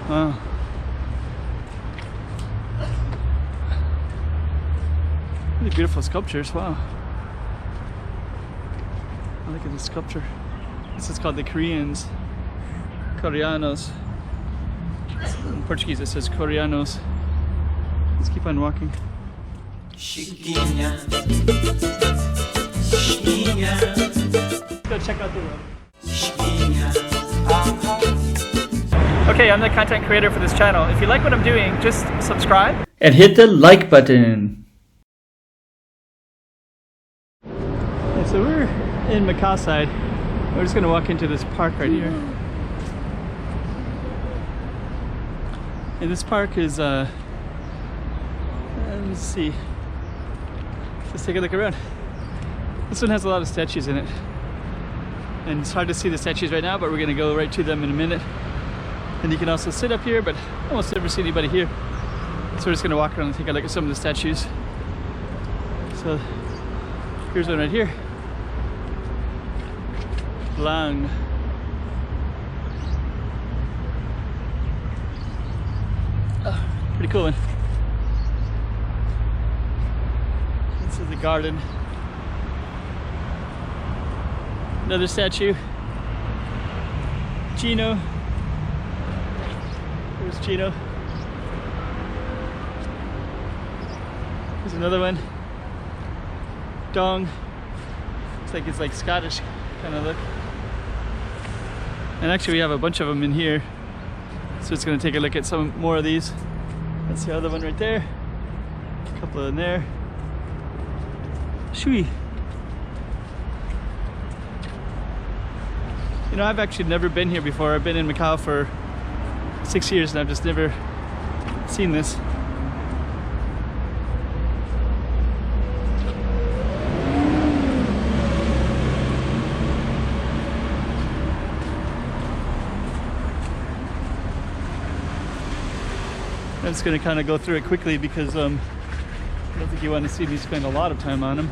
Wow. Really beautiful sculptures, wow. Oh, look at this sculpture. This is called the Koreans. Coreanos. In Portuguese it says Coreanos. Let's keep on walking. Go check out the road. Okay, I'm the content creator for this channel. If you like what I'm doing, just subscribe and hit the like button. Yeah, so we're in Macau side. We're just gonna walk into this park right here. And this park is let's see. Let's take a look around. This one has a lot of statues in it. And it's hard to see the statues right now, but we're gonna go right to them in a minute. And you can also sit up here, but I almost never see anybody here. So we're just gonna walk around and take a look at some of the statues. So here's one right here. Lang. Oh, pretty cool one. This is the garden. Another statue. Chino. There's Chino. There's another one. Dong. Looks like it's like Scottish kind of look. And actually we have a bunch of them in here. So it's gonna take a look at some more of these. That's the other one right there. A couple in there. Shui. You know, I've actually never been here before. I've been in Macau for 6 years and I've just never seen this. I'm just going to kind of go through it quickly because I don't think you want to see me spend a lot of time on them.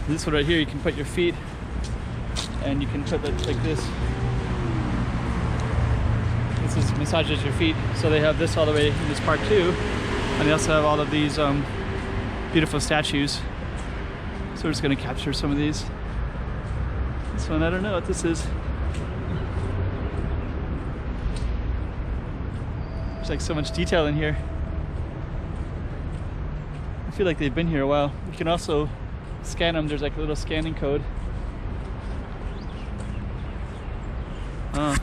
This one right here, you can put your feet and you can put it like this. This is massages your feet. So they have this all the way in this park too. And they also have all of these beautiful statues. So we're just going to capture some of these. This one, I don't know what this is. There's like so much detail in here. I feel like they've been here a while. You can also scan them. There's like a little scanning code. Oh.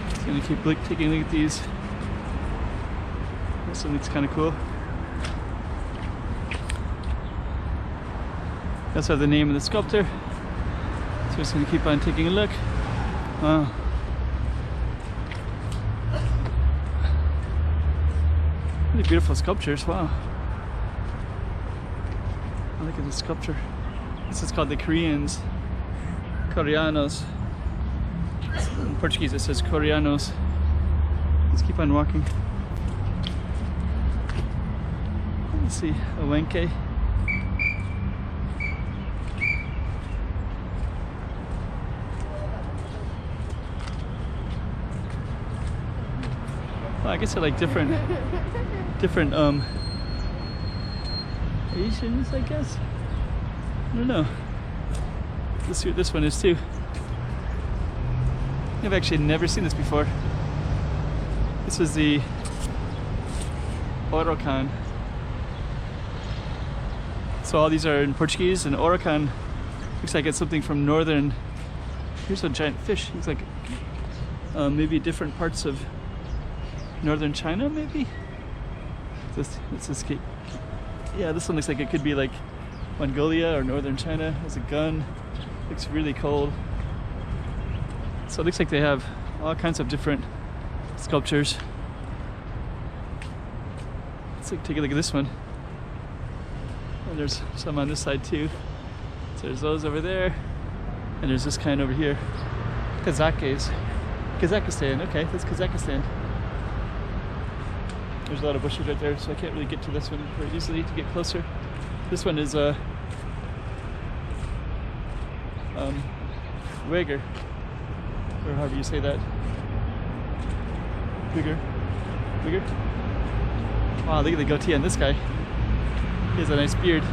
Just gonna keep taking a look at these. This one looks kind of cool. That's the name of the sculptor. So just gonna keep on taking a look. Wow. Really beautiful sculptures, wow. Oh, look at this sculpture. This is called the Koreans. Coreanos. In Portuguese it says Coreanos. Let's keep on walking. Let's see, a wenke. I guess they're like different Asians, I guess. I don't know. Let's see what this one is too. I've actually never seen this before. This is the Orocan. So all these are in Portuguese, and Orocan looks like it's something from northern. Here's a giant fish. Looks like maybe different parts of northern China, maybe? Yeah, this one looks like it could be like Mongolia or northern China. Has a gun. Looks really cold. So it looks like they have all kinds of different sculptures. Let's take a look at this one. And there's some on this side too. So there's those over there. And there's this kind over here. Kazakhstan. Okay, that's Kazakhstan. There's a lot of bushes right there, so I can't really get to this one very easily to get closer. This one is Uyghur, or however you say that. Uyghur. Wow, look at the goatee on this guy. He has a nice beard.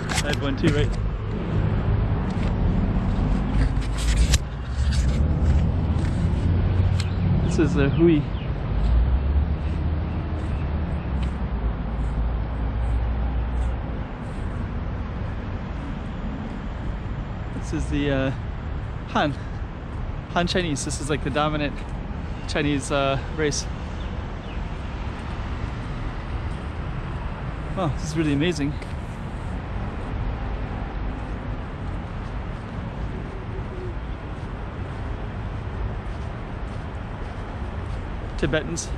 I had one too, right? This is a Hui. This is the Han Chinese. This is like the dominant Chinese race. Wow, this is really amazing. Tibetans.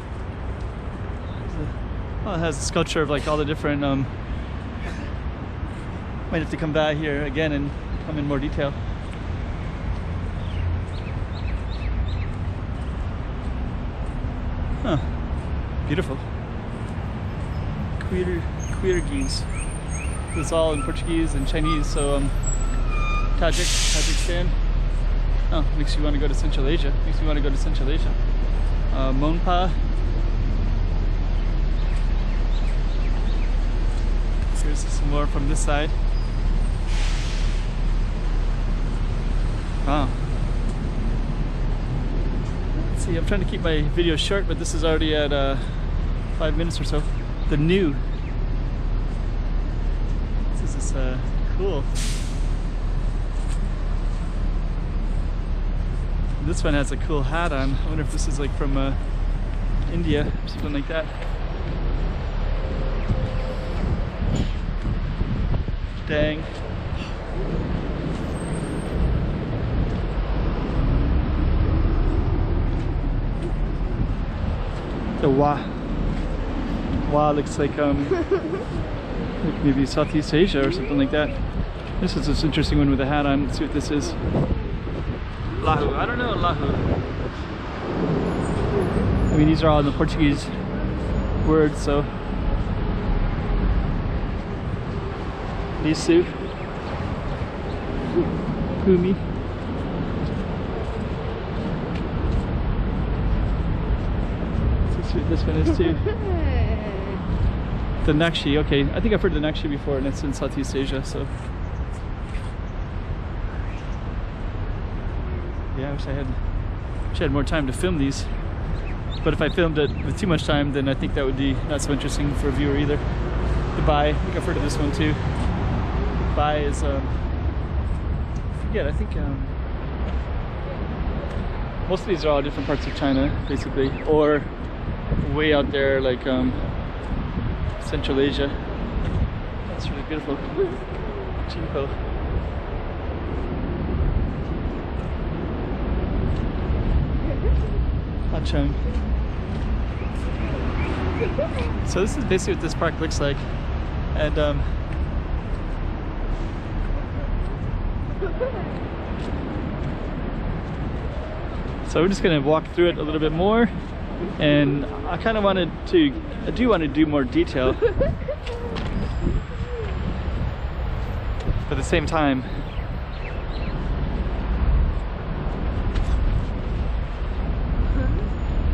Oh, it has a sculpture of like all the different. Might have to come back here again and come in more detail. Huh. Beautiful. Queergees. It's all in Portuguese and Chinese, so Tajikistan. Oh, makes you want to go to Central Asia. Monpa. Here's some more from this side. Wow. Let's see, I'm trying to keep my video short, but this is already at 5 minutes or so. The new. This is cool. This one has a cool hat on. I wonder if this is like from India or something like that. Dang. The Wa looks like like maybe Southeast Asia or something like that. This is this interesting one with a hat on. Let's see what this is. Lahu. I don't know Lahu. I mean, these are all in the Portuguese words, so. Lisu. Kumi. Let's see what this one is too. The Nakshi. Okay, I think I've heard the Nakshi before, and it's in Southeast Asia, so. Yeah, I wish I had more time to film these. But if I filmed it with too much time, then I think that would be not so interesting for a viewer either. The Bai, I think I've heard of this one too. Bai is, I forget, I think most of these are all different parts of China, basically, or way out there, like Central Asia. That's really beautiful. Chinko. Hachung. So this is basically what this park looks like, and so we're just gonna walk through it a little bit more, and I kind of I do want to do more detail, but at the same time,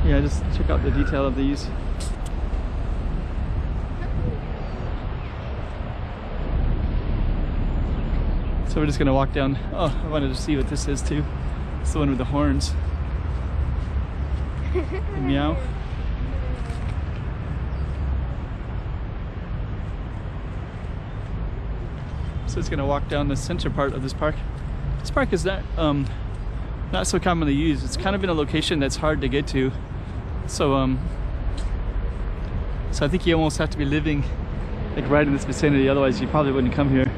yeah, just check out the detail of these. So we're just gonna walk down. Oh, I wanted to see what this is too. It's the one with the horns. The meow. So it's gonna walk down the center part of this park. This park is not so commonly used. It's kind of in a location that's hard to get to. So so I think you almost have to be living like right in this vicinity, otherwise you probably wouldn't come here.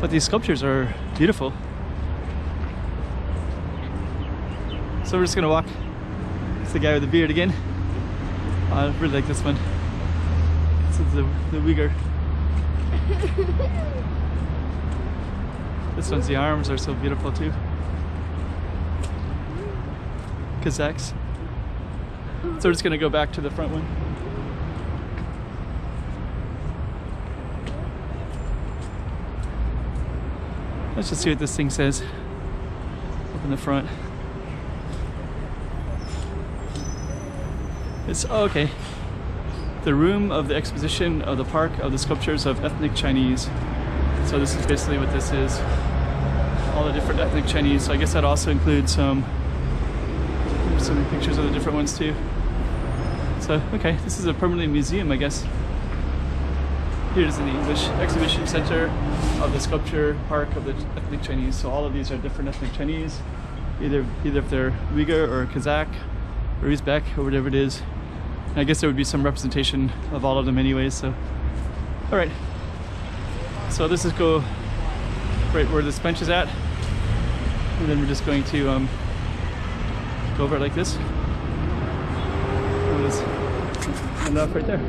But these sculptures are beautiful. So we're just gonna walk. It's the guy with the beard again. Oh, I really like this one. This is the Uyghur. This one's, the arms are so beautiful too. Kazakhs. So we're just gonna go back to the front one. Let's just see what this thing says up in the front. It's, oh, okay. The room of the exposition of the park of the sculptures of ethnic Chinese. So this is basically what this is. All the different ethnic Chinese. So I guess that also includes some pictures of the different ones too. So, okay, this is a permanent museum, I guess. Here it is in the English Exhibition Center of the Sculpture Park of the Ethnic Chinese. So all of these are different ethnic Chinese, either if they're Uyghur or Kazakh or Uzbek or whatever it is. And I guess there would be some representation of all of them anyways, so. All right, so this is go right where this bench is at. And then we're just going to go over it like this. And up right there.